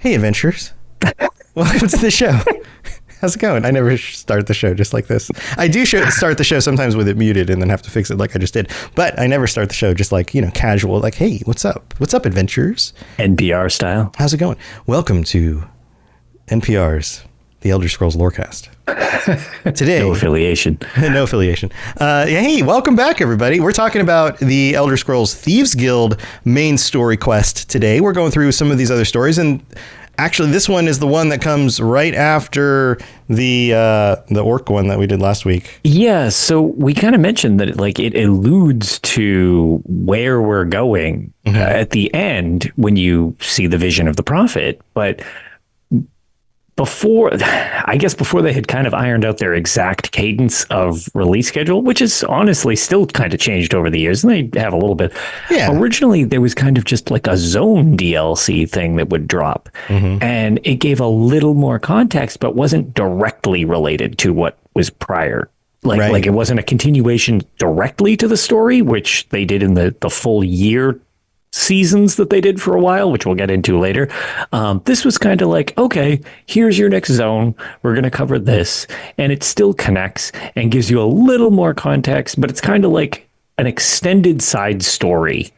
Hey, adventurers. Welcome to the show. How's it going? I never start the show just like this. I do start the show sometimes with it muted and then have to fix it like I just did. But I never start the show just like, casual, like, hey, what's up? What's up, adventurers? NPR style. How's it going? Welcome to NPR's The Elder Scrolls Lorecast. Today, No affiliation. No affiliation. Hey, welcome back, everybody. We're talking about the Elder Scrolls Thieves Guild main story quest today. We're going through some of these other stories, and actually, this one is the one that comes right after the orc one that we did last week. Yeah, so we kind of mentioned that it alludes to where we're going at the end when you see the vision of the prophet, but before they had kind of ironed out their exact cadence of release schedule, which is honestly still kind of changed over the years, and they have a little bit. Yeah. Originally, there was kind of just like a zone DLC thing that would drop, and it gave a little more context, but wasn't directly related to what was prior. Like it wasn't a continuation directly to the story, which they did in the full year seasons that they did for a while, which we'll get into later. This was kind of like, okay, here's your next zone. We're going to cover this. And it still connects and gives you a little more context, but it's kind of like an extended side story.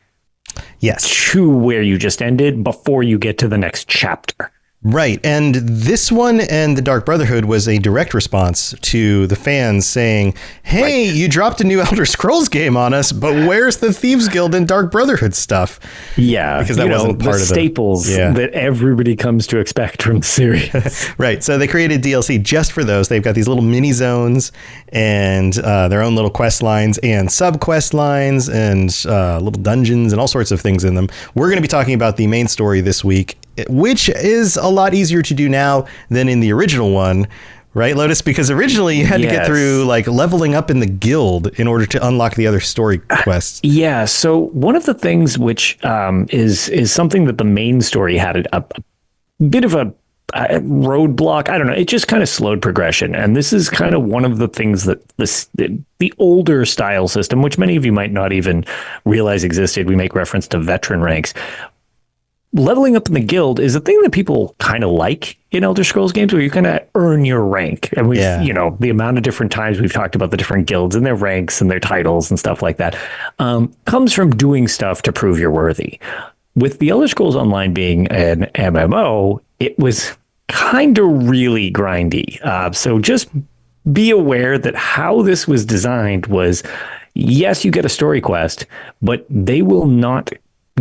Yes. To where you just ended before you get to the next chapter. Right. And this one and the Dark Brotherhood was a direct response to the fans saying, hey, you dropped a new Elder Scrolls game on us, but where's the Thieves Guild and Dark Brotherhood stuff? Yeah. Because that wasn't part of the staples that everybody comes to expect from the series. Right. So they created DLC just for those. They've got these little mini zones and their own little quest lines and sub quest lines and little dungeons and all sorts of things in them. We're going to be talking about the main story this week, which is a lot easier to do now than in the original one, right, Lotus? Because originally you had to get through like leveling up in the guild in order to unlock the other story quests. Yeah. So one of the things which is something that the main story had a bit of a roadblock. I don't know. It just kind of slowed progression. And this is kind of one of the things that the older style system, which many of you might not even realize existed. We make reference to veteran ranks. Leveling up in the guild is a thing that people kind of like in Elder Scrolls games, where you kind of earn your rank. And we've, the amount of different times we've talked about the different guilds and their ranks and their titles and stuff like that, comes from doing stuff to prove you're worthy. With the Elder Scrolls Online being an MMO, it was kind of really grindy. So just be aware that how this was designed was, yes, you get a story quest, but they will not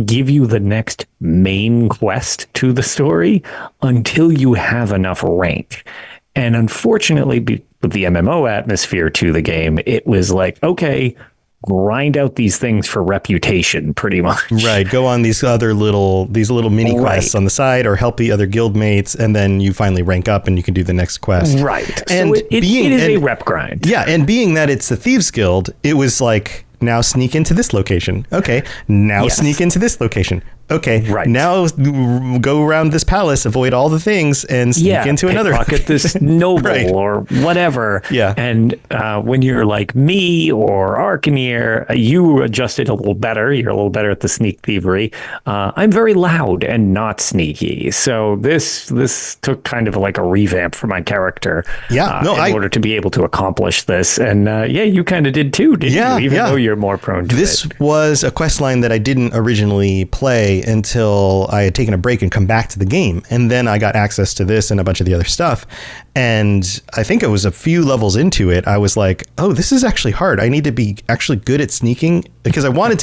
give you the next main quest to the story until you have enough rank. And unfortunately, with the MMO atmosphere to the game, it was like, okay, grind out these things for reputation, pretty much. Right. Go on these little mini quests on the side, or help the other guild mates, and then you finally rank up and you can do the next quest. Right. And so it is a rep grind. Yeah. And being that it's the Thieves Guild, it was like, now sneak into this location. Okay. Now sneak into this location. Okay. Right. Now go around this palace, avoid all the things, and sneak into another. Pocket this noble or whatever. Yeah. And when you're like me or Arcaneer, you adjusted a little better. You're a little better at the sneak thievery. I'm very loud and not sneaky. So this took kind of like a revamp for my character. Yeah. In order to be able to accomplish this. And you kind of did too, didn't you? Even though you're more prone to it. This was a quest line that I didn't originally play until I had taken a break and come back to the game. And then I got access to this and a bunch of the other stuff. And I think it was a few levels into it, I was like, oh, this is actually hard. I need to be actually good at sneaking, because I wanted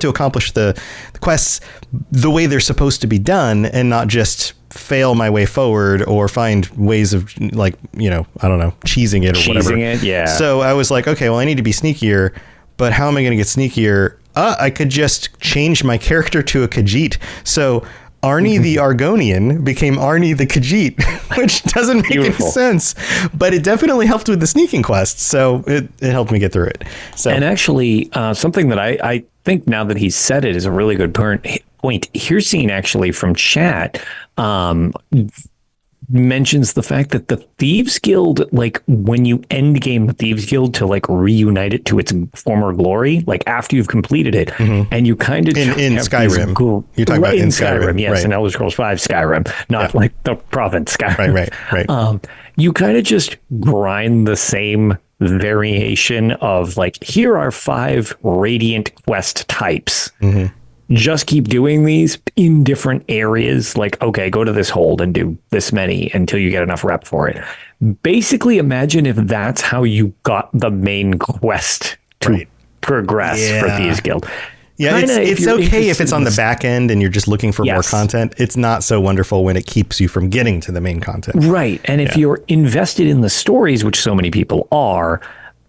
to accomplish the quests the way they're supposed to be done and not just fail my way forward or find ways of, like, I don't know, cheesing it or whatever. Cheesing it, yeah. So I was like, okay, well, I need to be sneakier, but how am I going to get sneakier? I could just change my character to a Khajiit. So Arnie the Argonian became Arnie the Khajiit, which doesn't make any sense, but it definitely helped with the sneaking quest. So it helped me get through it. So, and actually, something that I think now that he's said it is a really good point. Here's seen actually from chat. mentions the fact that the Thieves Guild, like when you end game the Thieves Guild to like reunite it to its former glory, like after you've completed it, and you kind of in Skyrim. You're talking about in Skyrim, yes, right. in Elder Scrolls 5 Skyrim, not like the province Skyrim. Right. You kind of just grind the same variation of like, here are 5 radiant quest types. Just keep doing these in different areas. Like, okay, go to this hold and do this many until you get enough rep for it. Basically, imagine if that's how you got the main quest to progress for Thieves Guild. Yeah, it's okay if it's on the back end and you're just looking for more content. It's not so wonderful when it keeps you from getting to the main content. Right. And if you're invested in the stories, which so many people are,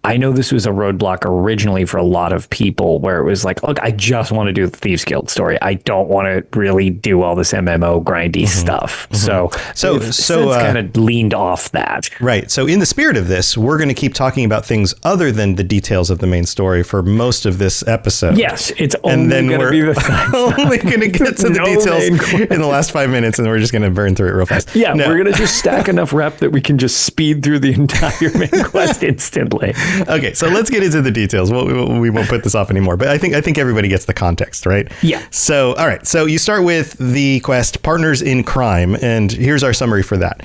I know this was a roadblock originally for a lot of people where it was like, look, I just want to do the Thieves Guild story. I don't want to really do all this MMO grindy stuff. So kind of leaned off that. Right. So in the spirit of this, we're going to keep talking about things other than the details of the main story for most of this episode. Yes, it's only going to be the only going to get to the details in the last 5 minutes, and we're just going to burn through it real fast. Yeah, we're going to just stack enough rep that we can just speed through the entire main quest instantly. Okay, so let's get into the details. We won't put this off anymore, but I think everybody gets the context, right? Yeah. So, all right. So you start with the quest Partners in Crime, and here's our summary for that.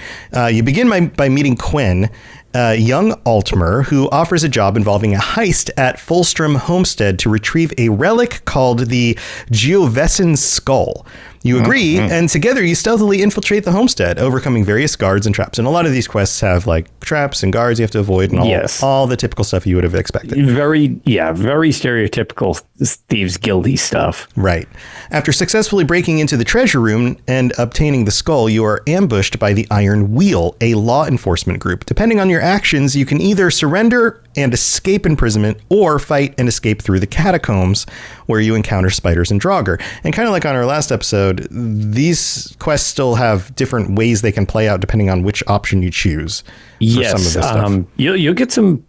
You begin by meeting Quinn, young Altmer, who offers a job involving a heist at Fulstrom Homestead to retrieve a relic called the Geovessan Skull. You agree, and together you stealthily infiltrate the homestead, overcoming various guards and traps. And a lot of these quests have like traps and guards you have to avoid and all the typical stuff you would have expected. Very stereotypical Thieves Guildy stuff. Right. After successfully breaking into the treasure room and obtaining the skull, you are ambushed by the Iron Wheel, a law enforcement group. Depending on your actions, you can either surrender and escape imprisonment or fight and escape through the catacombs where you encounter spiders and Draugr. And kind of like on our last episode, these quests still have different ways they can play out depending on which option you choose. Yes, some of this stuff. You'll get some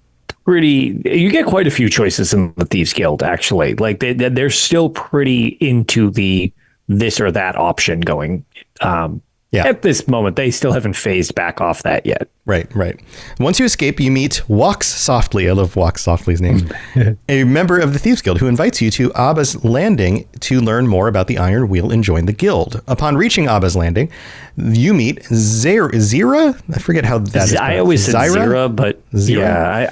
you get quite a few choices in the Thieves Guild, actually. Like they're still pretty into the this or that option going. At this moment, they still haven't phased back off that yet. Right. Once you escape, you meet Walks Softly. I love Walks Softly's name. A member of the Thieves Guild who invites you to Abba's Landing to learn more about the Iron Wheel and join the guild. Upon reaching Abba's Landing, you meet Zira? I forget how that is. I always said Zira, but Zira?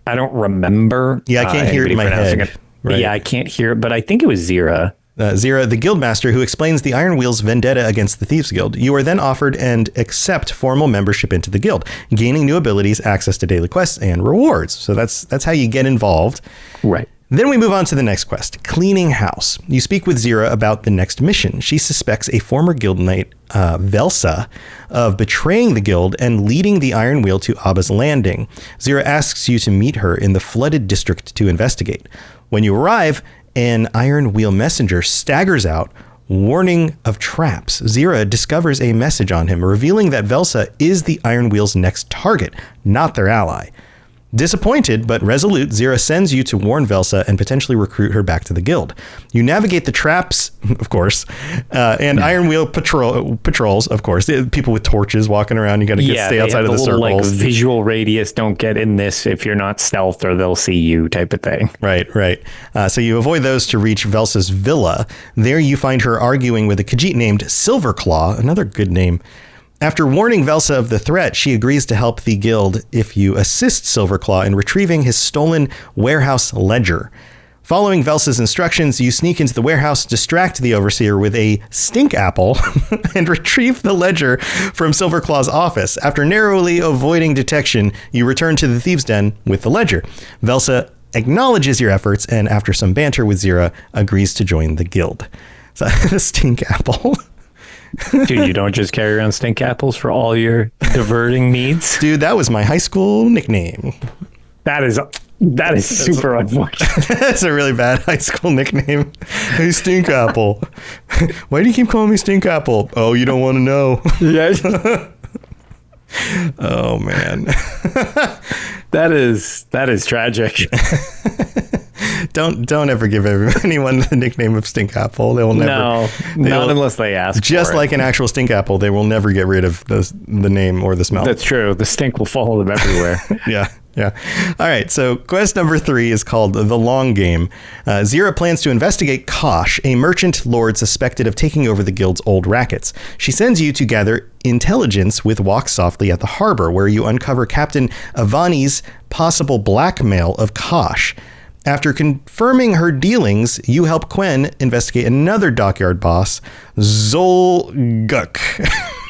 I don't remember. Yeah, I can't hear it in my head. Right. Yeah, I can't hear it, but I think it was Zira. Zira, the guildmaster who explains the Iron Wheel's vendetta against the Thieves Guild. You are then offered and accept formal membership into the guild, gaining new abilities, access to daily quests, and rewards. So that's how you get involved. Right. Then we move on to the next quest, Cleaning House. You speak with Zira about the next mission. She suspects a former guild knight, Velsa, of betraying the guild and leading the Iron Wheel to Abba's Landing. Zira asks you to meet her in the flooded district to investigate. When you arrive, an Iron Wheel messenger staggers out, warning of traps. Zira discovers a message on him, revealing that Velsa is the Iron Wheel's next target, not their ally. Disappointed but resolute, Zira sends you to warn Velsa and potentially recruit her back to the guild. You navigate the traps, of course, and Iron Wheel patrols, of course. People with torches walking around. You got to stay outside of the circles. Like visual radius, don't get in this if you're not stealth or they'll see you type of thing. Right. So you avoid those to reach Velsa's villa. There you find her arguing with a Khajiit named Silverclaw, another good name. After warning Velsa of the threat, she agrees to help the guild if you assist Silverclaw in retrieving his stolen warehouse ledger. Following Velsa's instructions, you sneak into the warehouse, distract the overseer with a stink apple, and retrieve the ledger from Silverclaw's office. After narrowly avoiding detection, you return to the Thieves' Den with the ledger. Velsa acknowledges your efforts and, after some banter with Zira, agrees to join the guild. So, the stink apple. Dude, you don't just carry around stink apples for all your diverting needs? Dude, that was my high school nickname. That is super unfortunate. That's a really bad high school nickname. Hey, Stink Apple. Why do you keep calling me Stink Apple? Oh, you don't want to know. Yeah. Oh, man. That is tragic. Don't ever give anyone the nickname of Stink Apple. They will never. No, not unless they ask. Just like an actual Stink Apple, they will never get rid of the name or the smell. That's true. The stink will follow them everywhere. Yeah. All right. So quest number 3 is called The Long Game. Zira plans to investigate Kosh, a merchant lord suspected of taking over the guild's old rackets. She sends you to gather intelligence with Walk Softly at the harbor, where you uncover Captain Avani's possible blackmail of Kosh. After confirming her dealings, you help Quen investigate another dockyard boss, Zolguk.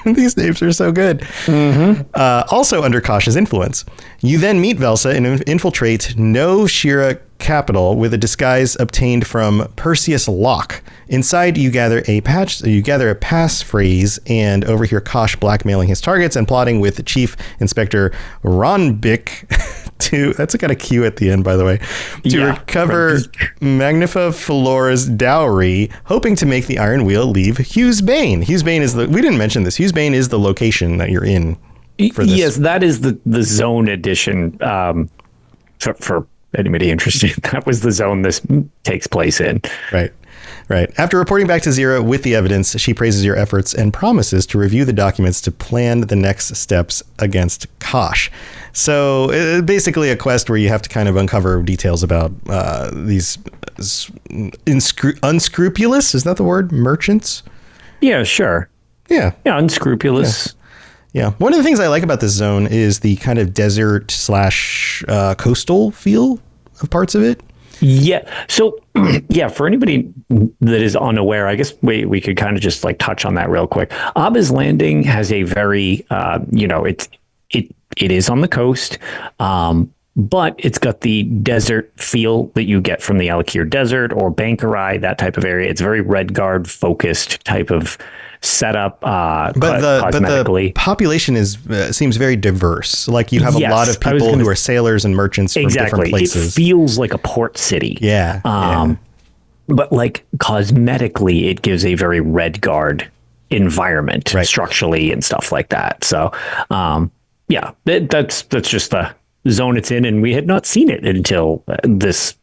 These names are so good. Mm-hmm. Also under Kosh's influence. You then meet Velsa and infiltrate No Shira capital with a disguise obtained from Perseus Locke. Inside, you gather a passphrase and overhear Kosh blackmailing his targets and plotting with Chief Inspector Ronbik to, that's got a Q at the end, by the way, to recover Magnifa Flora's dowry, hoping to make the Iron Wheel leave Hughes Bane. Hughes Bane is we didn't mention this. Hughes Bane is the location that you're in for this. Yes, that is the zone edition for anybody interested. That was the zone this takes place in. Right. After reporting back to Zira with the evidence, she praises your efforts and promises to review the documents to plan the next steps against Kosh. So basically a quest where you have to kind of uncover details about these unscrupulous, is that the word? Merchants? Yeah, sure. Yeah, unscrupulous. Yeah. One of the things I like about this zone is the kind of desert / coastal feel of parts of it. Yeah. So, yeah, for anybody that is unaware, I guess we could kind of just like touch on that real quick. Abba's Landing has a very, it is on the coast, but it's got the desert feel that you get from the Alakir Desert or Bankarai, that type of area. It's very Redguard focused type of setup. But the population seems very diverse. Like you have a lot of people who are sailors and merchants from different places. It feels like a port city. Yeah. But like cosmetically, it gives a very Redguard environment structurally and stuff like that. So, that's just the zone it's in, and we had not seen it until this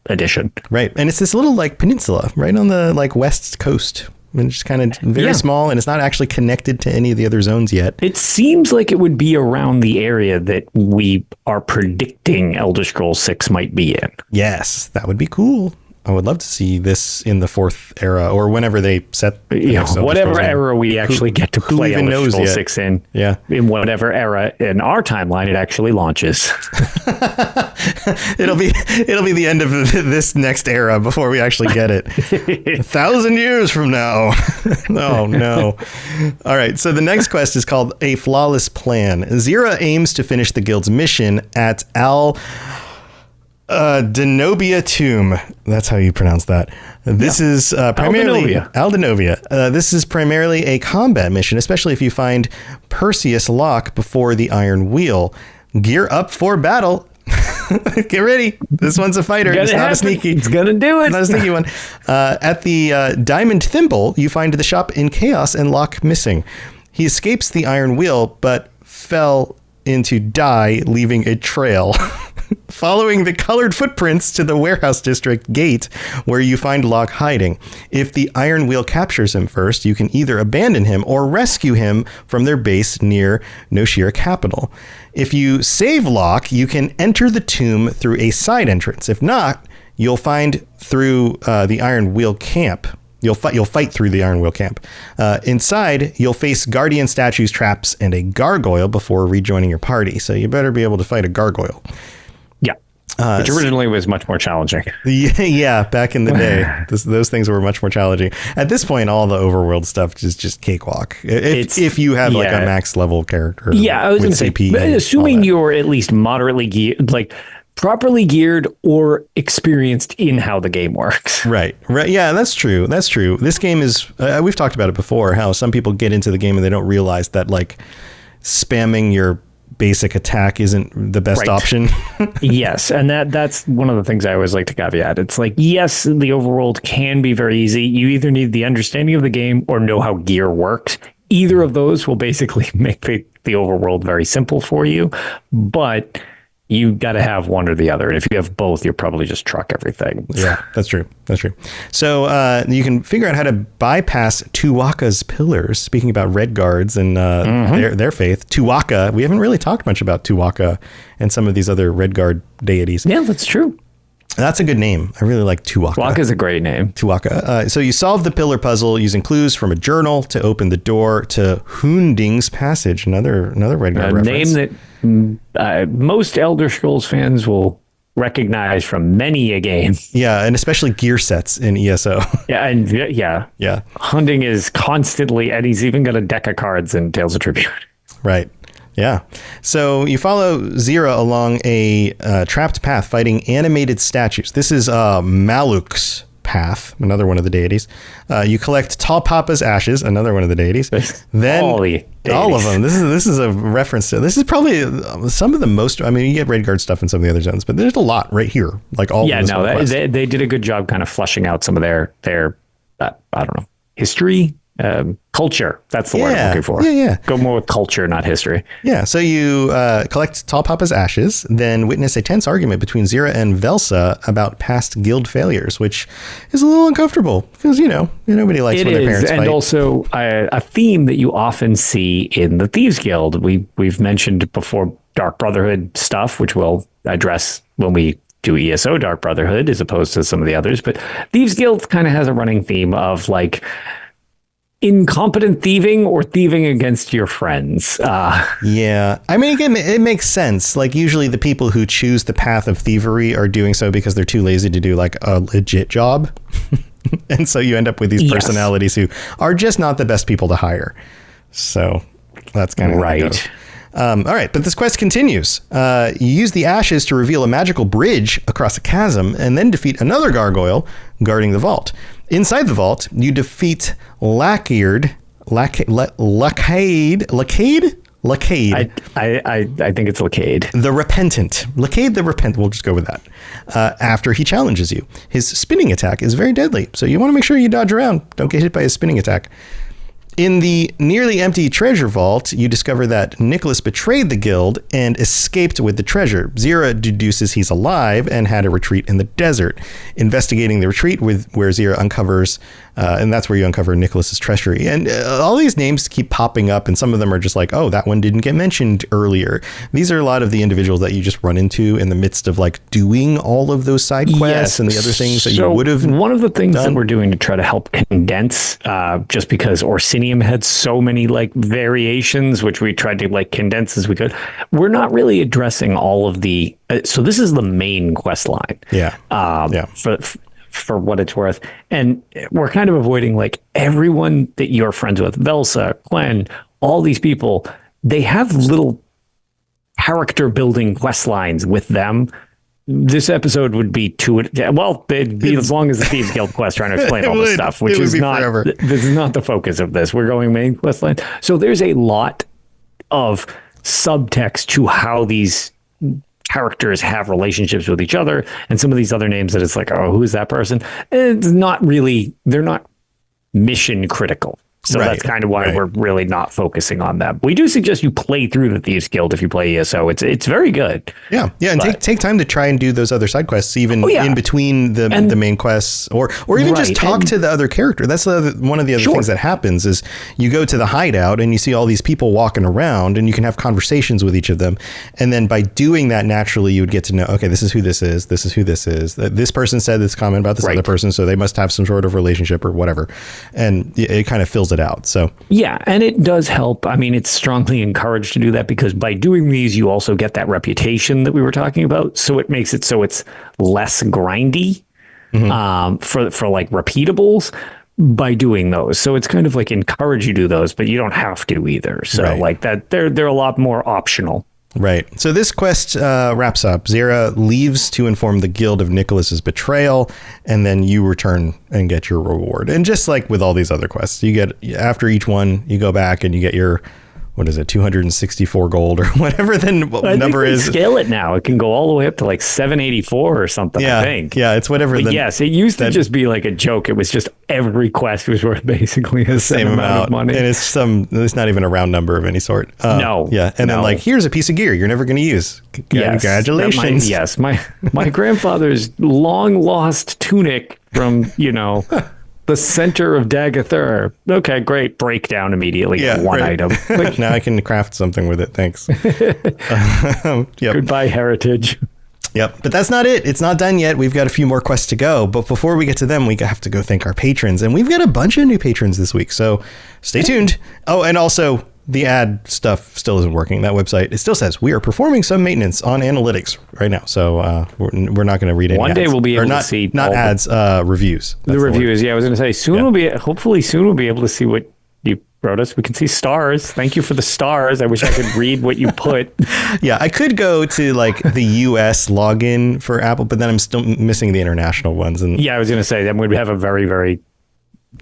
edition. Right. And it's this little like peninsula right on the like west coast. And it's kind of very small, and it's not actually connected to any of the other zones yet. It seems like it would be around the area that we are predicting Elder Scrolls 6 might be in. Yes, that would be cool. I would love to see this in the 4th era, or whenever they set whatever era we actually get to play Elder Scrolls 6 in. Yeah. In whatever era in our timeline it actually launches. It'll be the end of this next era before we actually get it. 1,000 years from now. Oh no. All right, so the next quest is called A Flawless Plan. Zira aims to finish the guild's mission at Denobia Tomb. That's how you pronounce that. This is primarily Aldenovia. This is primarily a combat mission, especially if you find Perseus Locke before the Iron Wheel. Gear up for battle. Get ready. This one's a fighter. It's not a sneaky. It's gonna do it. It's not a sneaky one. At the Diamond Thimble, you find the shop in chaos and Locke missing. He escapes the Iron Wheel, but fell into die, leaving a trail. Following the colored footprints to the warehouse district gate, where you find Locke hiding. If the Iron Wheel captures him first, you can either abandon him or rescue him from their base near Noshira capital. If you save Locke, you can enter the tomb through a side entrance. If not, you'll find through the Iron Wheel camp. You'll fight through the Iron Wheel camp. Inside, you'll face guardian statues, traps, and a gargoyle before rejoining your party. So you better be able to fight a gargoyle. Which originally was much more challenging. Yeah, back in the day, those things were much more challenging. At this point, all the overworld stuff is just cakewalk. If you have like a max level character. Yeah, I was going to say, assuming you're at least moderately geared, like properly geared or experienced in how the game works. Right. Yeah, that's true. This game is, we've talked about it before, how some people get into the game and they don't realize that like spamming your basic attack isn't the best option. Yes, and that's one of the things I always like to caveat. It's like, yes, the overworld can be very easy. You either need the understanding of the game or know how gear works. Either of those will basically make the overworld very simple for you. But you got to have one or the other. And if you have both, you'll probably just truck everything. Yeah, that's true. That's true. So you can figure out how to bypass Tuwaka's pillars. Speaking about red guards and their faith, Tuwaka, we haven't really talked much about Tuwaka and some of these other red guard deities. Yeah, that's true. That's a good name. I really like Tuwaka. Tuwaka is a great name. Tuwaka. So you solve the pillar puzzle using clues from a journal to open the door to Hunding's Passage, another red guard reference. Name that most Elder Scrolls fans will recognize from many a game. Yeah, and especially gear sets in ESO. Yeah. Hunding is constantly, and he's even got a deck of cards in Tales of Tribute. Right. Yeah. So you follow Zira along a trapped path fighting animated statues. This is Maluk's path, another one of the deities. You collect Tall Papa's ashes, another one of the deities. Then all of them. This is a reference to. This is probably some of the most. I mean, you get Redguard stuff in some of the other zones, but there's a lot right here. Like all. Yeah, no, they did a good job kind of fleshing out some of their I don't know, history. Culture. That's the word I'm looking for. Yeah. Go more with culture, not history. Yeah. So you collect Tall Papa's ashes, then witness a tense argument between Zira and Velsa about past guild failures, which is a little uncomfortable because, nobody likes when their parents fight. And also a theme that you often see in the Thieves Guild. We've mentioned before Dark Brotherhood stuff, which we'll address when we do ESO Dark Brotherhood as opposed to some of the others. But Thieves Guild kind of has a running theme of like incompetent thieving or thieving against your friends. Yeah. I mean, again, it makes sense. Like usually the people who choose the path of thievery are doing so because they're too lazy to do like a legit job. And so you end up with these personalities who are just not the best people to hire. So that's kind of right. All right, but this quest continues. You use the ashes to reveal a magical bridge across a chasm and then defeat another gargoyle guarding the vault. Inside the vault, you defeat Lacade. I think it's Lacade. The Repentant. Lacade the Repentant. We'll just go with that. After he challenges you. His spinning attack is very deadly, so you want to make sure you dodge around. Don't get hit by his spinning attack. In the nearly empty treasure vault, you discover that Nicholas betrayed the guild and escaped with the treasure. Zira deduces he's alive and had a retreat in the desert. Investigating the retreat where Zira uncovers, and that's where you uncover Nicholas's treasury. And all these names keep popping up, and some of them are just like, oh, that one didn't get mentioned earlier. These are a lot of the individuals that you just run into in the midst of like doing all of those side quests and the other things that you would have one of the things done. That we're doing to try to help condense, just because Orsinium had so many like variations, which we tried to like condense as we could. We're not really addressing all of the. So this is the main quest line. For what it's worth, and we're kind of avoiding like everyone that you're friends with, Velsa, Glenn, all these people. They have little character building quest lines with them. This episode would be it'd be as long as the Thieves Guild quest trying to explain all this stuff, which is not forever. This is not the focus of this. We're going main quest line. So there's a lot of subtext to how these characters have relationships with each other, and some of these other names that it's like, oh, who is that person? It's not really, they're not mission critical. So that's kind of why we're really not focusing on that. We do suggest you play through the Thieves Guild if you play ESO. It's very good. Yeah, and take time to try and do those other side quests, even in between the main quests, or even just talk to the other character. That's one of the other things that happens is you go to the hideout and you see all these people walking around, and you can have conversations with each of them. And then by doing that, naturally, you would get to know, okay, this is who this is. This is who this is. This person said this comment about this other person, so they must have some sort of relationship or whatever. And it kind of fills it out. So yeah, and it does help. I mean, it's strongly encouraged to do that because by doing these, you also get that reputation that we were talking about. So it makes it so it's less grindy for like repeatables by doing those. So it's kind of like encourage you to do those, but you don't have to either. So like that, they're a lot more optional. Right. So this quest wraps up. Zira leaves to inform the guild of Nicholas's betrayal, and then you return and get your reward. And just like with all these other quests, you get after each one, you go back and you get your what is it, 264 gold or whatever the number is. Scale it now. It can go all the way up to like 784 or something, Yeah, I think. yeah, it's whatever. Yes, it used to just be like a joke. It was just every quest was worth basically the same amount of money. And it's not even a round number of any sort. No. Yeah, and then like, here's a piece of gear you're never going to use. Congratulations. My grandfather's long lost tunic from, the center of Dagathur. Okay, great. Breakdown immediately. Yeah, one item. Now I can craft something with it. Thanks. Yep. Goodbye, heritage. Yep. But that's not it. It's not done yet. We've got a few more quests to go. But before we get to them, we have to go thank our patrons. And we've got a bunch of new patrons this week. So stay tuned. Oh, and also, the ad stuff still isn't working. That website, it still says we are performing some maintenance on analytics right now. So we're not going to read any One ads. day we'll be able to see not ads, reviews. That's the reviews. Yeah, I was going to say hopefully soon we'll be able to see what you wrote us. We can see stars. Thank you for the stars. I wish I could read what you put. Yeah, I could go to like the US login for Apple, but then I'm still missing the international ones. And yeah, I was going to say that would have a very, very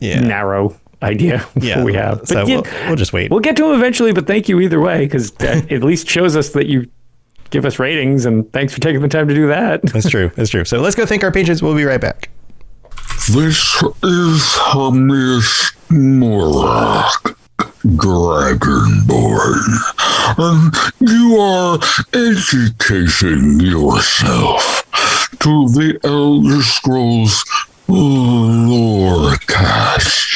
narrow idea we have. But so we'll just wait. We'll get to them eventually, but thank you either way, because that at least shows us that you give us ratings, and thanks for taking the time to do that. That's true. So let's go thank our patrons. We'll be right back. This is Hamis Morak, Dragonborn, and you are educating yourself to the Elder Scrolls Lorecast.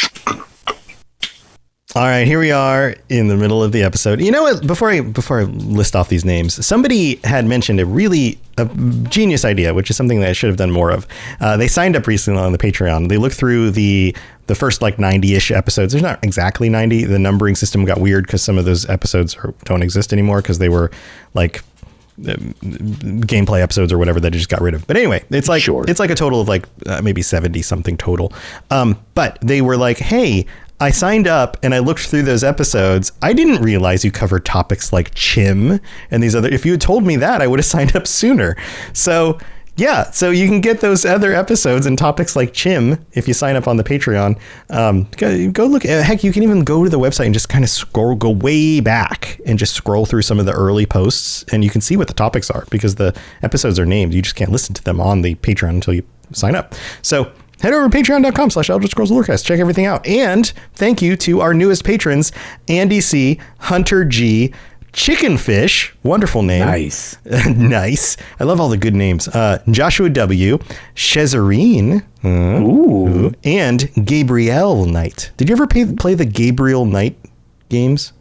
All right, here we are in the middle of the episode. You know what? Before I list off these names, somebody had mentioned a genius idea, which is something that I should have done more of. They signed up recently on the Patreon. They looked through the first like 90-ish episodes. There's not exactly 90. The numbering system got weird because some of those episodes don't exist anymore because they were like gameplay episodes or whatever that I just got rid of. But anyway, it's like a total of like maybe 70 something total. But they were like, hey, I signed up and I looked through those episodes. I didn't realize you covered topics like chim and these other. If you had told me that, I would have signed up sooner. So yeah, so you can get those other episodes and topics like chim if you sign up on the Patreon. Go look. Heck, you can even go to the website and just kind of go way back and just scroll through some of the early posts, and you can see what the topics are because the episodes are named. You just can't listen to them on the Patreon until you sign up. So head over to patreon.com/Elder Scrolls Lorecast. Check everything out. And thank you to our newest patrons, Andy C., Hunter G., Chickenfish, wonderful name. Nice. Nice. I love all the good names. Joshua W., Shezarine, and Gabrielle Knight. Did you ever play the Gabriel Knight games?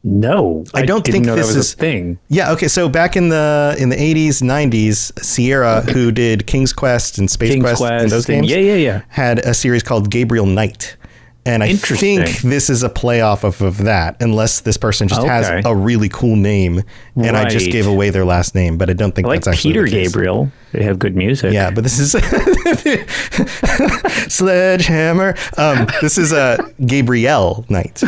No, I don't think know this that was is a thing. Yeah, okay. So back in the 80s, 90s, Sierra, who did King's Quest and Space Quest and those games, had a series called Gabriel Knight. And I think this is a playoff of that, unless this person just has a really cool name, and I just gave away their last name, but I don't think that's actually Peter the case. Gabriel. They have good music. Yeah, but this is Sledgehammer. This is Gabrielle Knight.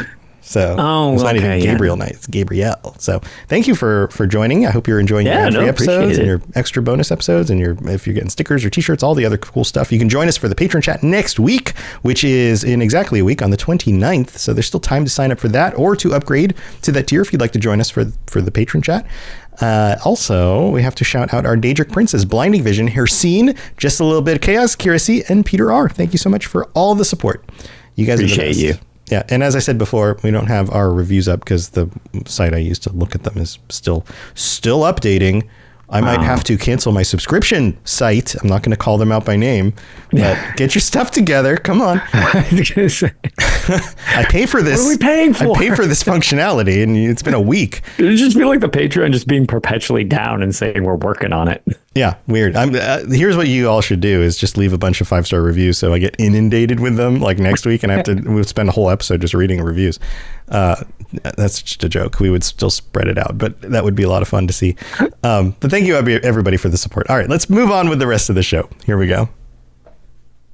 So it's not even Gabriel Knight, it's Gabrielle. So thank you for joining. I hope you're enjoying your ad-free episodes and your extra bonus episodes, and if you're getting stickers or t-shirts, all the other cool stuff. You can join us for the patron chat next week, which is in exactly a week on the 29th. So there's still time to sign up for that or to upgrade to that tier if you'd like to join us for the patron chat. Also, we have to shout out our Daedric Princes, Blinding Vision, Hercene, Just a Little Bit of Chaos, Kiracy, and Peter R. Thank you so much for all the support. You guys appreciate you. Yeah, and as I said before, we don't have our reviews up because the site I used to look at them is still updating. I might have to cancel my subscription site. I'm not going to call them out by name, but get your stuff together. Come on. I pay for this. What are we paying for? I pay for this functionality, and it's been a week. It just feel like the Patreon just being perpetually down and saying we're working on it. Yeah, weird. Here's what you all should do is just leave a bunch of 5-star reviews so I get inundated with them like next week, and we'll spend a whole episode just reading reviews. That's just a joke. We would still spread it out, but that would be a lot of fun to see. But thank you everybody for the support. All right, let's move on with the rest of the show. Here we go.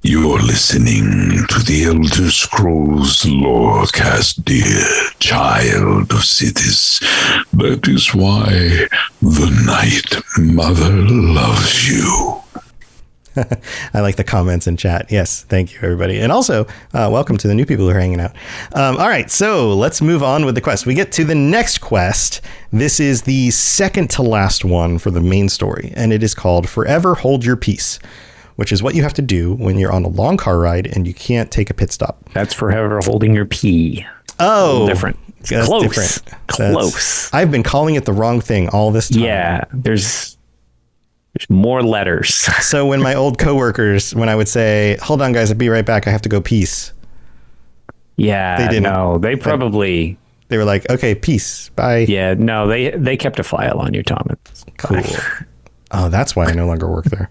You're listening to the Elder Scrolls Lorecast, dear child of cities. That is why the Night Mother loves you. I like the comments in chat. Yes, thank you, everybody. And also, welcome to the new people who are hanging out. All right, so let's move on with the quest. We get to the next quest. This is the second to last one for the main story, and it is called Forever Hold Your Peace, which is what you have to do when you're on a long car ride and you can't take a pit stop. That's forever holding your pee. Oh, different. That's Close. Different. Close. I've been calling it the wrong thing all this time. Yeah, there's more letters. So when my old coworkers, when I would say, hold on, guys, I'll be right back. I have to go peace. Yeah, They didn't. no, they probably... They were like, okay, peace. Bye. Yeah, no, they kept a file on you, Tom. It's Cool. fine. Oh, that's why I no longer work there.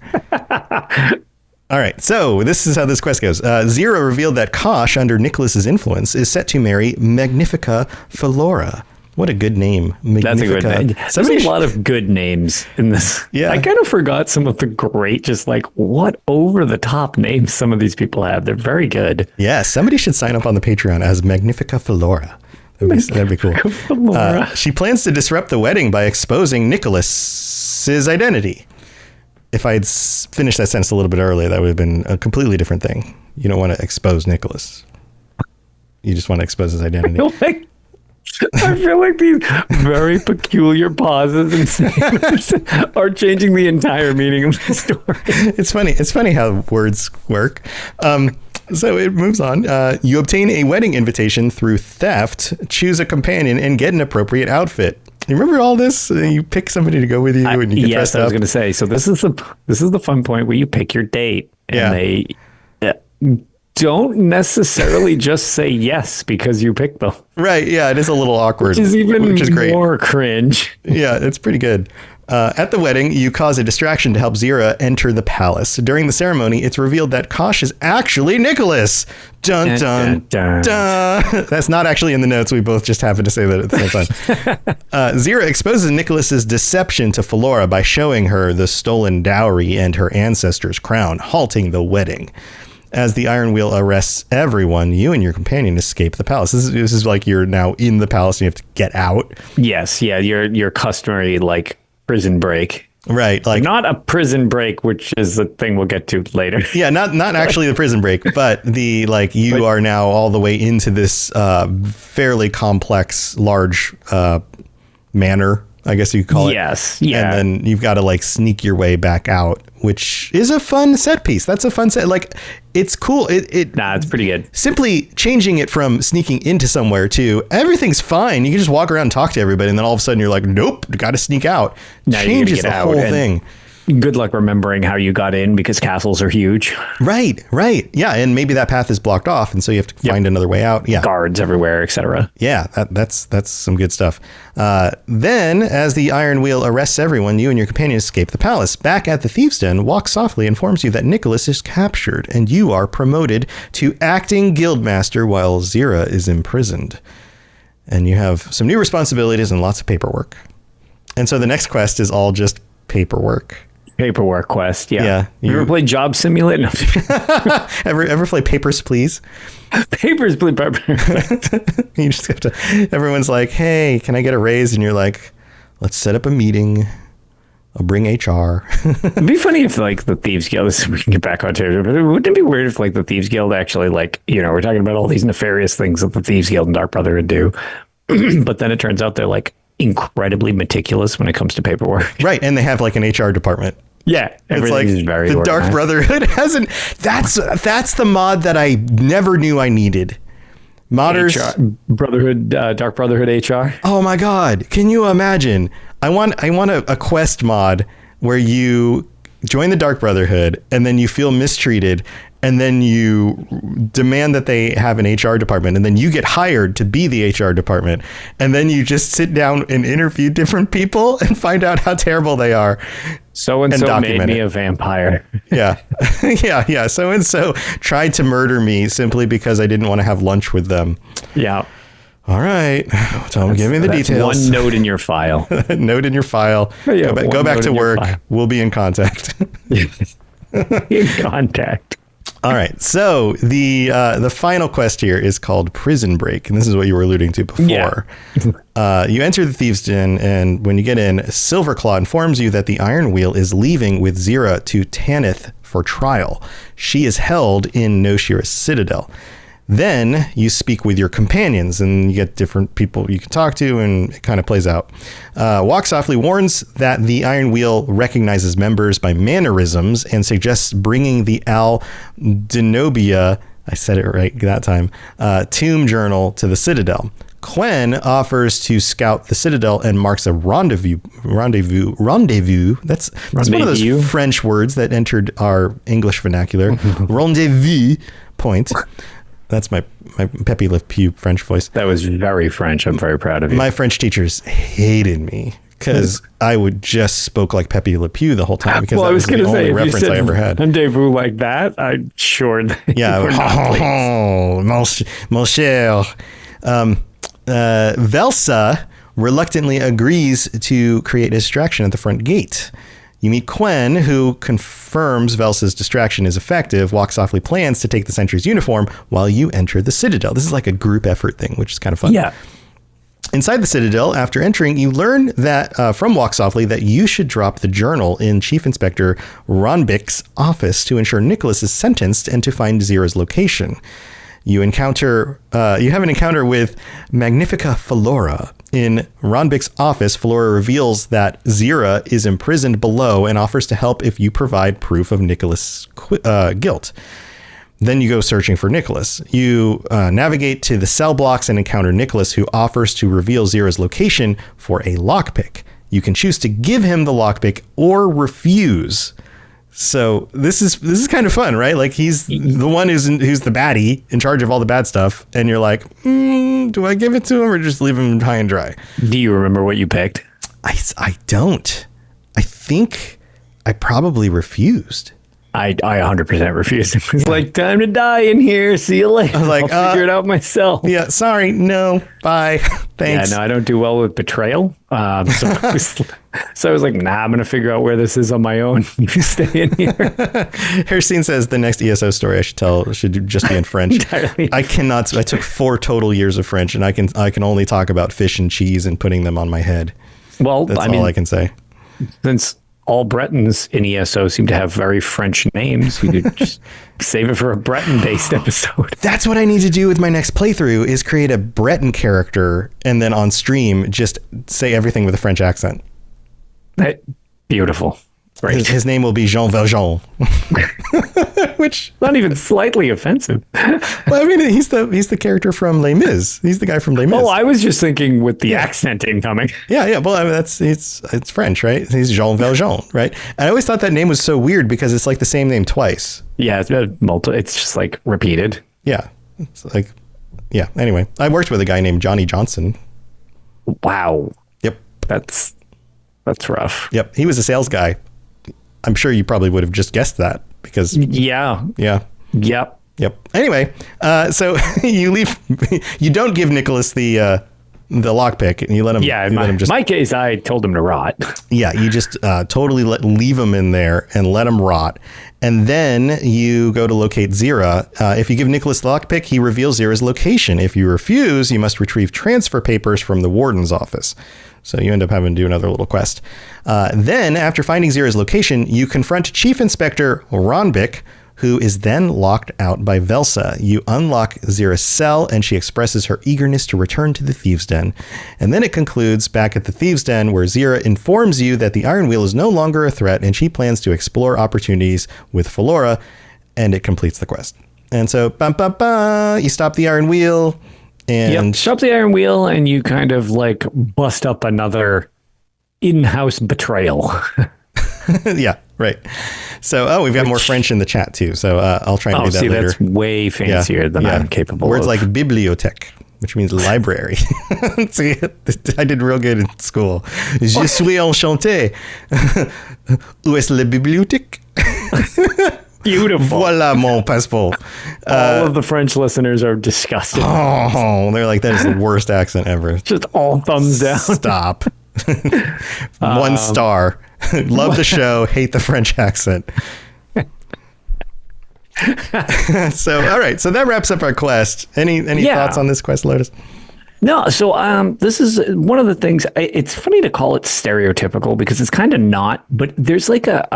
All right, so this is how this quest goes. Zero revealed that Kosh, under Nicholas's influence, is set to marry Magnifica Philora. What a good name. That's a good Magnifica. name. There's a lot of good names in this. Yeah. I kind of forgot some of the great, just like what over the top names some of these people have. They're very good. Yeah, somebody should sign up on the Patreon as Magnifica Philora. That'd be cool. Philora. She plans to disrupt the wedding by exposing Nicholas's identity. If I had finished that sentence a little bit earlier, that would have been a completely different thing. You don't want to expose Nicholas. You just want to expose his identity. I feel like these very peculiar pauses and statements are changing the entire meaning of the story. It's funny. It's funny how words work. So it moves on. You obtain a wedding invitation through theft, choose a companion, and get an appropriate outfit. You remember all this? You pick somebody to go with you, and you get dressed up. I was going to say. So this is the fun point where you pick your date, and they don't necessarily just say yes because you pick them. Right? Yeah, it is a little awkward, which is even great. more cringe. Yeah, it's pretty good. At the wedding, you cause a distraction to help Zira enter the palace. During the ceremony, it's revealed that Kosh is actually Nicholas. Dun, dun, dun, dun. That's not actually in the notes. We both just happened to say that at the same time. Zira exposes Nicholas's deception to Philora by showing her the stolen dowry and her ancestor's crown, halting the wedding. As the Iron Wheel arrests everyone, you and your companion escape the palace. This is like you're now in the palace and you have to get out. Yes, yeah, your customary like prison break. Right, like not a prison break, which is the thing we'll get to later. Yeah, not actually the prison break, but the you are now all the way into this fairly complex, large manor, I guess you could call it. Yes, yeah. And then you've got to sneak your way back out, which is a fun set piece. That's a fun set. It's cool. It's pretty good. Simply changing it from sneaking into somewhere to everything's fine. You can just walk around and talk to everybody, and then all of a sudden you're like, nope, got to sneak out. Now changes the whole thing. Good luck remembering how you got in because castles are huge. Right. Yeah, and maybe that path is blocked off, and so you have to find another way out. Yeah, guards everywhere, etc. Yeah, that's some good stuff. Then, as the Iron Wheel arrests everyone, you and your companion escape the palace. Back at the Thieves' Den, Walk Softly informs you that Nicholas is captured, and you are promoted to acting guildmaster while Zira is imprisoned. And you have some new responsibilities and lots of paperwork. And so the next quest is all just paperwork. Paperwork quest, yeah. You ever play Job Simulator? No. ever play Papers, Please? Papers, Please. You just have to. Everyone's like, "Hey, can I get a raise?" And you're like, "Let's set up a meeting. I'll bring HR." It'd be funny if the Thieves Guild. We can get back on to it, but wouldn't it be weird if the Thieves Guild actually we're talking about all these nefarious things that the Thieves Guild and Dark Brotherhood do, but then it turns out they're incredibly meticulous when it comes to paperwork. Right, and they have an HR department. Yeah, it's is very the organized. Dark Brotherhood hasn't. That's the mod that I never knew I needed. Modders, Dark Brotherhood HR. Oh my God! Can you imagine? I want a quest mod where you join the Dark Brotherhood and then you feel mistreated. And then you demand that they have an HR department, and then you get hired to be the HR department. And then you just sit down and interview different people and find out how terrible they are. So-and-so made me a vampire. Yeah. Yeah. So-and-so tried to murder me simply because I didn't want to have lunch with them. Yeah. All right. Tom, give me the details. One note in your file. Note in your file. Yeah, go back to work. We'll be in contact. In contact. All right. So the final quest here is called Prison Break, and this is what you were alluding to before. Yeah. You enter the Thieves' Den, and when you get in, Silverclaw informs you that the Iron Wheel is leaving with Zira to Tanith for trial. She is held in Noshira's Citadel. Then you speak with your companions, and you get different people you can talk to, and it kind of plays out. Walk Softly warns that the Iron Wheel recognizes members by mannerisms and suggests bringing the Al Denobia, I said it right that time, tomb journal to the Citadel. Quen offers to scout the Citadel and marks a rendezvous. That's one of those French words that entered our English vernacular. Rendezvous point. That's my Pepe Le Pew French voice. That was very French. I'm very proud of you. My French teachers hated me because I would just spoke like Pepe Le Pew the whole time, because that was the only reference I ever had. Rendezvous like that, I'm sure. Yeah. Mon cher. Velsa reluctantly agrees to create a distraction at the front gate. You meet Quen, who confirms Velsa's distraction is effective. Walk Softly plans to take the sentry's uniform while you enter the Citadel. This is like a group effort thing, which is kind of fun. Yeah. Inside the Citadel, after entering, you learn that from Walk Softly that you should drop the journal in Chief Inspector Ronbik's office to ensure Nicholas is sentenced and to find Zira's location. You have an encounter with Magnifica Flora. In Ronbik's office, Flora reveals that Zira is imprisoned below and offers to help if you provide proof of Nicholas' guilt. Then you go searching for Nicholas. You navigate to the cell blocks and encounter Nicholas, who offers to reveal Zira's location for a lockpick. You can choose to give him the lockpick or refuse. So this is kind of fun, right? Like, he's the one who's the baddie in charge of all the bad stuff, and you're like, do I give it to him or just leave him high and dry? Do you remember what you picked? I don't. I think I probably refused. I 100% refused. It was like, time to die in here. See you later. I was like, I'll figure it out myself. Yeah, sorry, no, bye, thanks. Yeah, no, I don't do well with betrayal. So I was like, nah, I'm going to figure out where this is on my own. You stay in here. Hercene says the next ESO story I should tell should just be in French. Entirely. I took 4 total years of French, and I can only talk about fish and cheese and putting them on my head. Well, that's all I can say. Since all Bretons in ESO seem to have very French names, you could just save it for a Breton-based episode. That's what I need to do with my next playthrough, is create a Breton character and then on stream just say everything with a French accent. Beautiful. Right. His name will be Jean Valjean. Which not even slightly offensive. Well, I mean, he's the character from Les Mis. He's the guy from Les Mis. Oh, I was just thinking with the accent incoming. Yeah. Well, I mean, it's French, right? He's Jean Valjean, right? And I always thought that name was so weird because it's like the same name twice. Yeah, it's just like repeated. Yeah, it's like, yeah. Anyway, I worked with a guy named Johnny Johnson. Wow. Yep. That's rough. Yep. He was a sales guy. I'm sure you probably would have just guessed that because. Yeah. Yep. Anyway, so you leave. You don't give Nicholas the lockpick, and you let him. Yeah. In my case, I told him to rot. Yeah. You just totally leave him in there and let him rot. And then you go to locate Zira. If you give Nicholas the lockpick, he reveals Zira's location. If you refuse, you must retrieve transfer papers from the warden's office. So you end up having to do another little quest. Then, after finding Zira's location, you confront Chief Inspector Ronbik, who is then locked out by Velsa. You unlock Zira's cell, and she expresses her eagerness to return to the Thieves' Den. And then it concludes back at the Thieves' Den, where Zira informs you that the Iron Wheel is no longer a threat, and she plans to explore opportunities with Flora, and it completes the quest. And so, you stop the Iron Wheel. And stop the Iron Wheel, and you kind of like bust up another in-house betrayal. Yeah, right. So, we've got more French in the chat too. So I'll try and do that later. That's way fancier than I'm capable of. Words like bibliothèque, which means library. See, I did real good in school. Je suis enchanté. Où est la bibliothèque? Beautiful. Voilà mon passeport. All of the French listeners are disgusted. Oh, they're like, that is the worst accent ever. Just all thumbs down. Stop. 1 star. Love the show. Hate the French accent. So, all right. So that wraps up our quest. Any thoughts on this quest, Lotus? No, so this is one of the things. It's funny to call it stereotypical because it's kind of not. But there's like a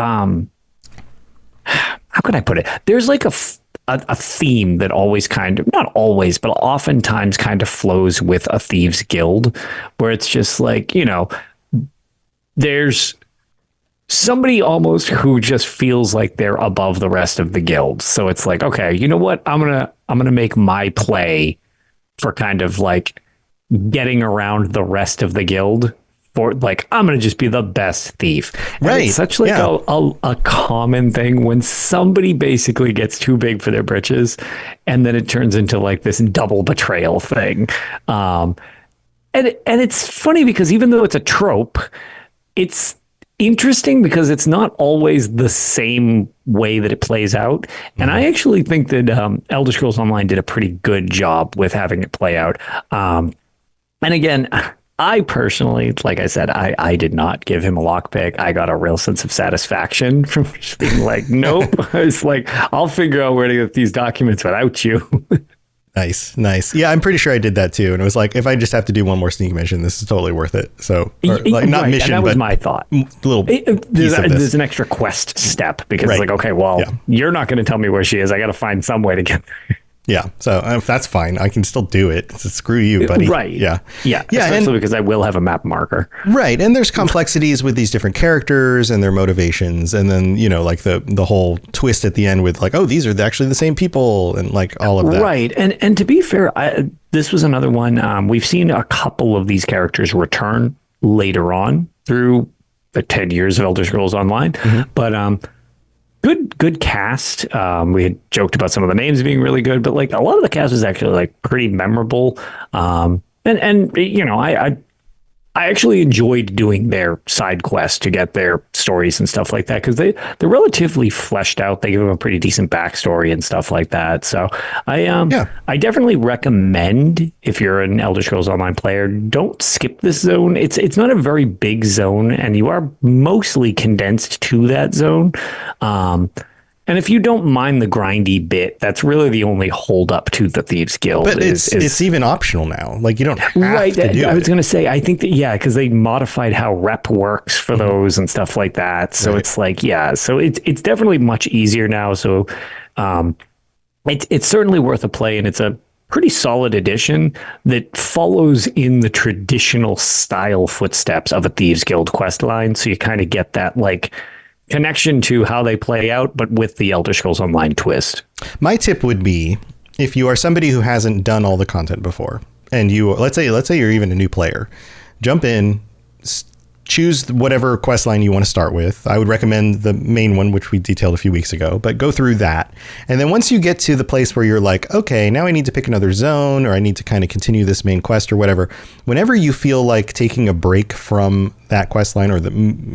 how can I put it? There's like a theme that always kind of, not always, but oftentimes kind of flows with a thieves guild, where it's just like, there's somebody almost who just feels like they're above the rest of the guild. So it's like, okay, you know what? I'm gonna make my play for kind of like getting around the rest of the guild. For like, I'm gonna just be the best thief. And right? It's such like a common thing when somebody basically gets too big for their britches, and then it turns into like this double betrayal thing. And it's funny because even though it's a trope, it's interesting because it's not always the same way that it plays out. And I actually think that Elder Scrolls Online did a pretty good job with having it play out. And again, I personally, like I said, I did not give him a lockpick. I got a real sense of satisfaction from just being like, nope. It's like, I'll figure out where to get these documents without you. Nice. Yeah, I'm pretty sure I did that too. And it was like, if I just have to do one more sneak mission, this is totally worth it. So, like, not right, mission, that was but my thought. There's an extra quest step because it's like, okay, well, you're not going to tell me where she is. I got to find some way to get there. Yeah, so if that's fine, I can still do it. So screw you, buddy. Right. Yeah. Especially because I will have a map marker. Right, and there's complexities with these different characters and their motivations, and then like the whole twist at the end with like, oh, these are actually the same people, and like all of that. Right, and to be fair, this was another one. We've seen a couple of these characters return later on through the 10 years of Elder Scrolls Online, but good cast. We had joked about some of the names being really good, but like a lot of the cast was actually like pretty memorable. And I actually enjoyed doing their side quests to get their stories and stuff like that because they're relatively fleshed out. They give them a pretty decent backstory and stuff like that. So I definitely recommend, if you're an Elder Scrolls Online player, don't skip this zone. It's not a very big zone, and you are mostly condensed to that zone. And if you don't mind the grindy bit, that's really the only hold up to the Thieves Guild. But it's even optional now. Like you don't have to do it. I was going to say, I think that, because they modified how rep works for those and stuff like that. So it's like, so it's definitely much easier now. So it's certainly worth a play, and it's a pretty solid addition that follows in the traditional style footsteps of a Thieves Guild quest line. So you kind of get that like connection to how they play out, but with the Elder Scrolls Online twist. My tip would be, if you are somebody who hasn't done all the content before, and let's say you're even a new player, jump in, choose whatever quest line you want to start with. I would recommend the main one, which we detailed a few weeks ago, but go through that. And then once you get to the place where you're like, okay, now I need to pick another zone, or I need to kind of continue this main quest or whatever, whenever you feel like taking a break from that quest line or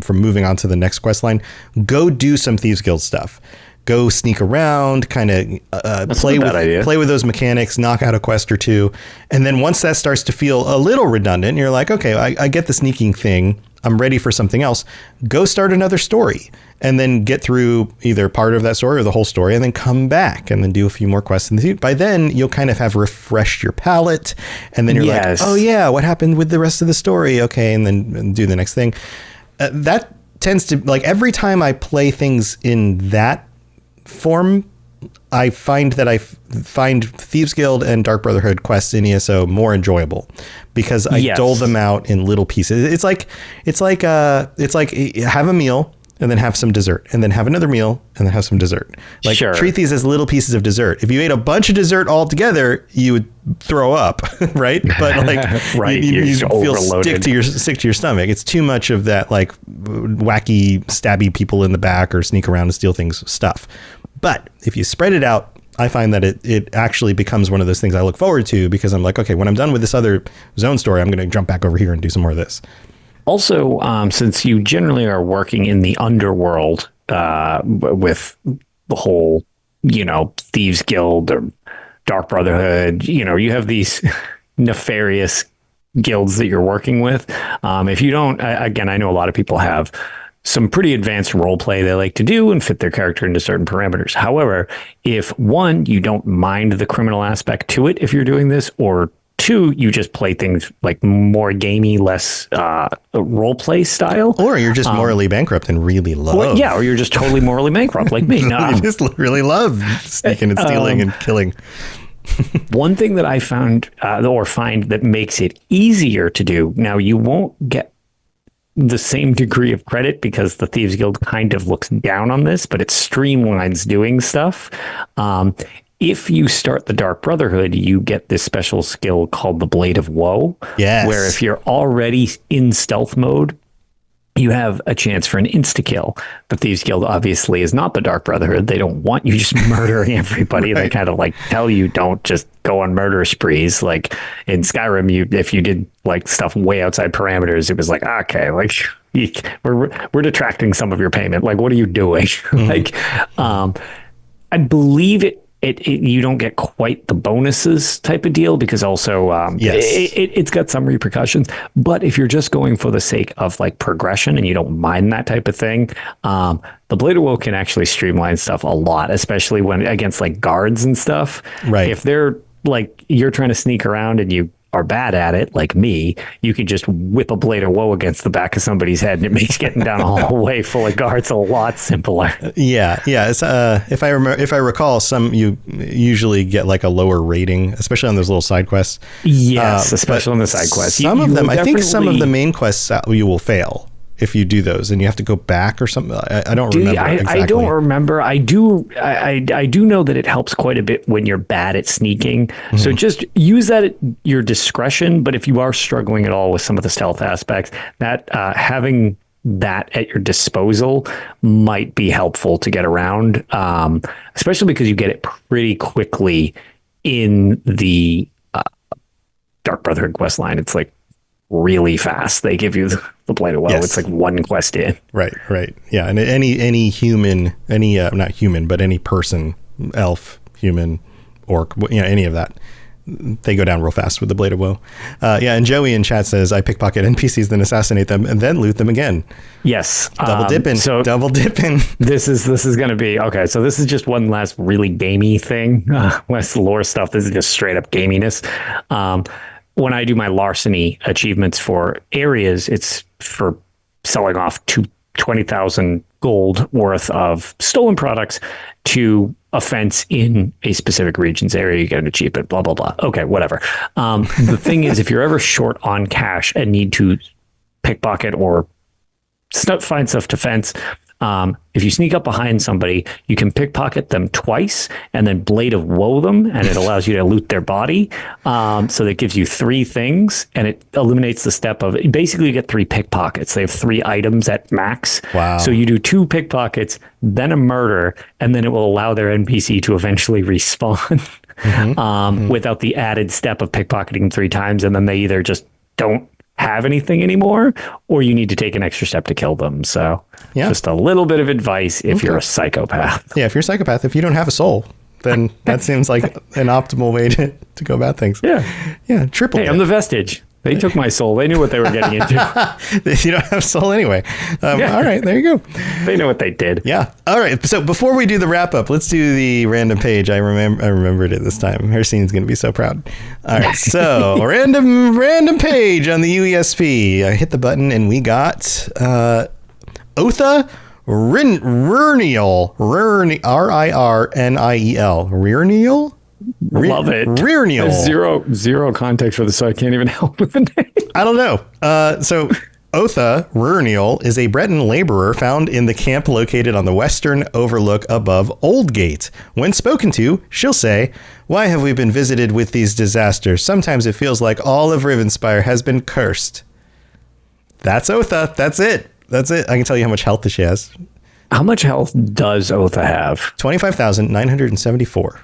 from moving on to the next quest line, go do some Thieves Guild stuff. Go sneak around, kind of play with those mechanics, knock out a quest or two. And then once that starts to feel a little redundant, you're like, okay, I get the sneaking thing. I'm ready for something else. Go start another story and then get through either part of that story or the whole story, and then come back and then do a few more quests. By then you'll kind of have refreshed your palette, and then you're like, oh yeah, what happened with the rest of the story? Okay. And then do the next thing. That tends to, like, every time I play things in that form, I find that I find Thieves Guild and Dark Brotherhood quests in ESO more enjoyable because I dole them out in little pieces. It's like have a meal and then have some dessert, and then have another meal and then have some dessert. Like, treat these as little pieces of dessert. If you ate a bunch of dessert all together, you would throw up, right? But like, you feel sick to your stomach. It's too much of that like wacky stabby people in the back or sneak around and steal things stuff. But if you spread it out, I find that it actually becomes one of those things I look forward to, because I'm like, okay, when I'm done with this other zone story, I'm going to jump back over here and do some more of this. Also, since you generally are working in the underworld with the whole, Thieves Guild or Dark Brotherhood, you have these nefarious guilds that you're working with. If you don't, again, I know a lot of people have some pretty advanced role play they like to do and fit their character into certain parameters. However, if one, you don't mind the criminal aspect to it if you're doing this, or two, you just play things like more gamey, less role play style, or you're just morally bankrupt and really love. Or you're just totally morally bankrupt like me. You just really love sneaking and stealing and killing. One thing that I found find that makes it easier to do, now you won't get the same degree of credit because the Thieves Guild kind of looks down on this, but it streamlines doing stuff. If you start the Dark Brotherhood, you get this special skill called the Blade of Woe. Yes. Where if you're already in stealth mode, you have a chance for an insta-kill. The Thieves Guild obviously is not the Dark Brotherhood. They don't want you just murdering everybody. Right. They kind of like tell you don't just go on murder sprees. Like in Skyrim, if you did like stuff way outside parameters, it was like, okay, like we're detracting some of your payment. Like, what are you doing? Mm-hmm. I believe it you don't get quite the bonuses type of deal because also it's got some repercussions. But if you're just going for the sake of like progression and you don't mind that type of thing, the Blade of Woe can actually streamline stuff a lot, especially when against like guards and stuff. Right. If they're like you're trying to sneak around and you are bad at it, like me, you can just whip a Blade of Woe against the back of somebody's head and it makes getting down a hallway full of guards a lot simpler. Yeah. It's, if I recall, you usually get like a lower rating, especially on those little side quests. Yes, especially on the side quests. Some of them, I think some of the main quests you will fail if you do those and you have to go back or something. I don't remember exactly. I don't remember. I do know that it helps quite a bit when you're bad at sneaking. Mm-hmm. So just use that at your discretion. But if you are struggling at all with some of the stealth aspects, that having that at your disposal might be helpful to get around, especially because you get it pretty quickly in the Dark Brotherhood quest line. It's like really fast. They give you the Blade of Woe. Yes. It's like one quest in. Right. Yeah, and any human, not human, but any person, elf, human, orc, any of that, they go down real fast with the Blade of Woe. And Joey in chat says, I pickpocket NPCs, then assassinate them, and then loot them again. Yes. Double dipping. This is going to be, okay, so this is just one last really gamey thing. Less lore stuff. This is just straight up gaminess. When I do my larceny achievements for areas, it's for selling off 20,000 gold worth of stolen products to a fence in a specific region's area. You get an achievement, blah, blah, blah. Okay, whatever. The thing is, if you're ever short on cash and need to pickpocket or find stuff to fence, if you sneak up behind somebody, you can pickpocket them twice and then Blade of Woe them, and it allows you to loot their body. So that gives you 3 things, and it eliminates the step of basically you get 3 pickpockets. They have 3 items at max. Wow. So you do 2 pickpockets, then a murder, and then it will allow their NPC to eventually respawn without the added step of pickpocketing 3 times, and then they either just don't have anything anymore, or you need to take an extra step to kill them. So just a little bit of advice if you're a psychopath. Yeah, if you're a psychopath, if you don't have a soul, then that seems like an optimal way to go about things. Yeah, triple. Hey, I'm the vestige. They took my soul. They knew what they were getting into. You don't have soul anyway. All right, there you go. They know what they did. Yeah. All right. So before we do the wrap up, let's do the random page. I remembered it this time. Hercine's going to be so proud. All right. So random page on the UESP. I hit the button and we got Otha Rirniel. R-I-R-N-I-E-L. Rirniel? Love it. Rirniel. Zero context for this, so I can't even help with the name. I don't know. So Otha Rirniel is a Breton laborer found in the camp located on the western overlook above Oldgate. When spoken to, she'll say, "Why have we been visited with these disasters? Sometimes it feels like all of Rivenspire has been cursed." That's Otha. That's it. I can tell you how much health she has. How much health does Otha have? 25,974.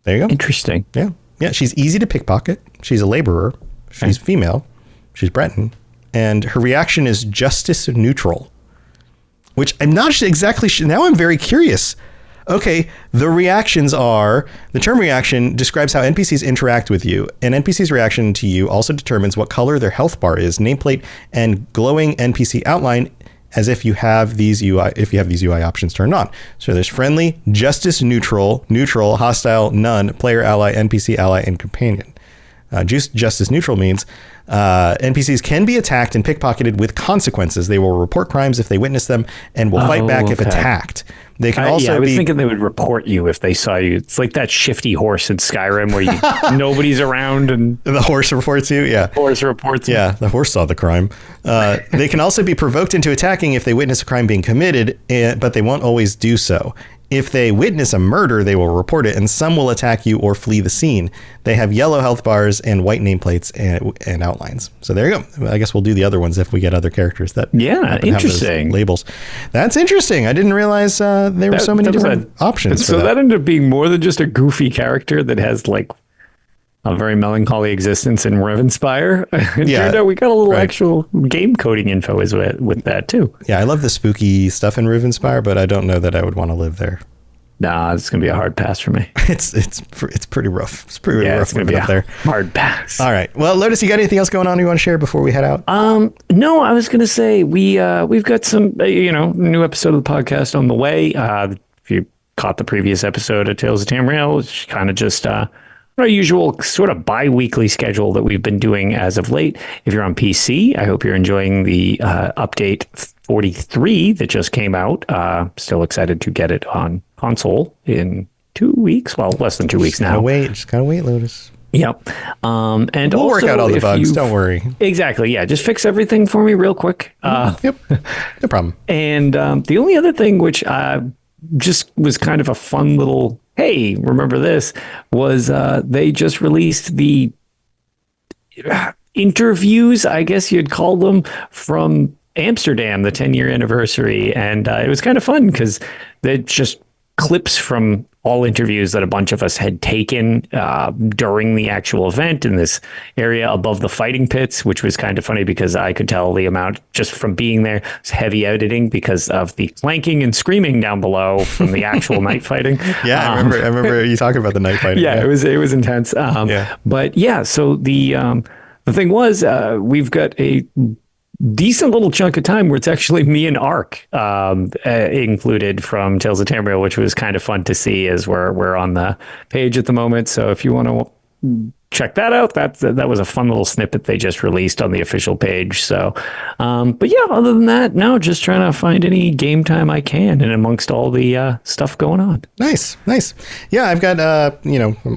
There you go. Interesting. Yeah. She's easy to pickpocket. She's a laborer. She's female. She's Breton. And her reaction is justice neutral, which I'm not exactly sure. Now I'm very curious. Okay, the reactions are, the term reaction describes how NPCs interact with you. An NPC's reaction to you also determines what color their health bar is, nameplate, and glowing NPC outline, as if you have these UI options turned on. So there's friendly, justice, neutral, hostile, none, player, ally, NPC, ally, and companion. Justice neutral means NPCs can be attacked and pickpocketed with consequences. They will report crimes if they witness them and will fight back if attacked. They can also I was thinking they would report you if they saw you. It's like that shifty horse in Skyrim where nobody's around and the horse reports you. Yeah. Horse reports you. Yeah, the horse saw the crime. They can also be provoked into attacking if they witness a crime being committed, but they won't always do so. If they witness a murder, they will report it, and some will attack you or flee the scene. They have yellow health bars and white nameplates and outlines. So there you go. I guess we'll do the other ones if we get other characters that interesting have those labels. That's interesting. I didn't realize there were so many different options. So that ended up being more than just a goofy character that has like a very melancholy existence in Ravenspire. It turned out we got a little actual game coding info with that too. Yeah, I love the spooky stuff in Ravenspire, but I don't know that I would want to live there. Nah, it's gonna be a hard pass for me. It's pretty rough. It's pretty rough. It's gonna be up there. Hard pass. All right. Well, Lotus, you got anything else going on you want to share before we head out? No, I was gonna say we've got some new episode of the podcast on the way. If you caught the previous episode of Tales of Tamriel, it's kind of just our usual sort of bi-weekly schedule that we've been doing as of late. If you're on PC, I hope you're enjoying the update 43 that just came out. Still excited to get it on console in 2 weeks. Well, less than 2 weeks now. Just gotta wait, Lotus. Yep. And we'll also, work out all the bugs. Don't worry. Exactly. Yeah. Just fix everything for me real quick. Yep. No problem. And the only other thing, which just was kind of a fun little, hey, remember this, was they just released the interviews, I guess you'd call them, from Amsterdam, the 10-year anniversary. And it was kind of fun because they're just clips from all interviews that a bunch of us had taken during the actual event in this area above the fighting pits, which was kind of funny because I could tell the amount just from being there. It's heavy editing because of the clanking and screaming down below from the actual night fighting. Yeah, I remember you talking about the night fighting. Yeah, it was intense. But yeah, so the thing was, we've got a decent little chunk of time where it's actually me and Ark included from Tales of Tamriel, which was kind of fun to see as we're on the page at the moment. So if you want to check that out, that was a fun little snippet they just released on the official page. So, but yeah, other than that, no, just trying to find any game time I can and amongst all the stuff going on. Nice. Yeah, I've got,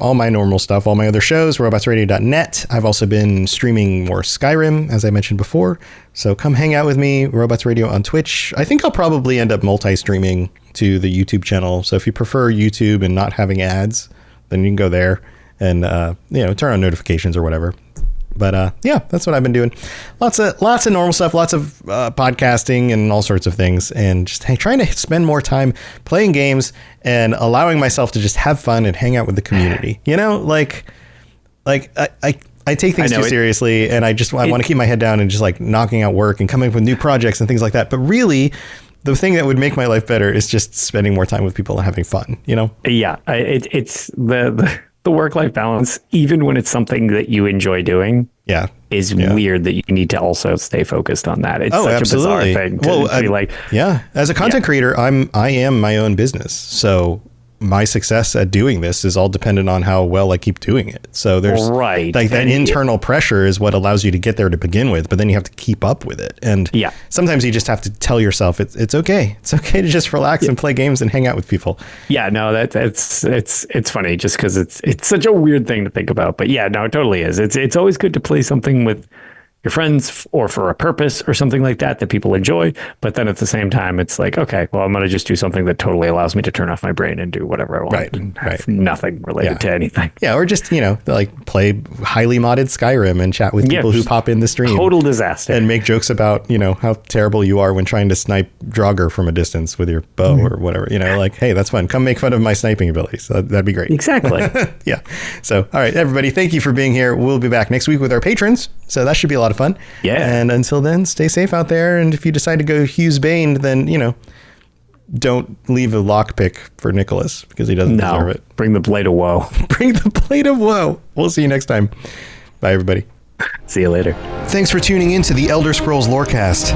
all my normal stuff, all my other shows, robotsradio.net. I've also been streaming more Skyrim, as I mentioned before. So come hang out with me, Robots Radio on Twitch. I think I'll probably end up multi-streaming to the YouTube channel. So if you prefer YouTube and not having ads, then you can go there and, turn on notifications or whatever. But yeah, that's what I've been doing. Lots of normal stuff, lots of podcasting and all sorts of things, and just trying to spend more time playing games and allowing myself to just have fun and hang out with the community. I take things too seriously, and I want to keep my head down and just like knocking out work and coming up with new projects and things like that. But really, the thing that would make my life better is just spending more time with people and having fun. Yeah, it's the work-life balance, even when it's something that you enjoy doing. Yeah, is weird that you need to also stay focused on that. It's such absolutely. a bizarre thing to be like. Yeah, as a content creator, I am my own business, so my success at doing this is all dependent on how well I keep doing it. So there's that internal pressure is what allows you to get there to begin with, but then you have to keep up with it. And sometimes you just have to tell yourself it's okay. It's okay to just relax and play games and hang out with people. Yeah, no, it's funny just because it's such a weird thing to think about. But yeah, no, it totally is. It's always good to play something with your friends or for a purpose or something like that people enjoy. But then at the same time, it's like, okay, well, I'm going to just do something that totally allows me to turn off my brain and do whatever I want and have nothing related to anything. Yeah. Or just, like play highly modded Skyrim and chat with people who pop in the stream. Total disaster. And make jokes about, how terrible you are when trying to snipe Draugr from a distance with your bow or whatever, like, hey, that's fun. Come make fun of my sniping abilities. That'd be great. Exactly. Yeah. So, all right, everybody, thank you for being here. We'll be back next week with our patrons. So that should be a lot of fun. Yeah. And until then, stay safe out there. And if you decide to go Hughes Bane, then, don't leave a lockpick for Nicholas because he doesn't deserve it. Bring the blade of woe. Bring the blade of woe. We'll see you next time. Bye, everybody. See you later. Thanks for tuning in to the Elder Scrolls Lorecast.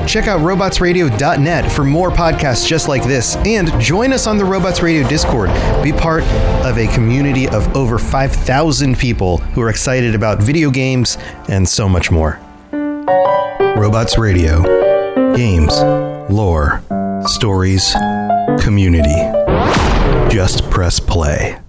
Check out robotsradio.net for more podcasts just like this, and join us on the Robots Radio Discord. Be part of a community of over 5,000 people who are excited about video games and so much more. Robots Radio. Games, lore, stories, community. Just press play.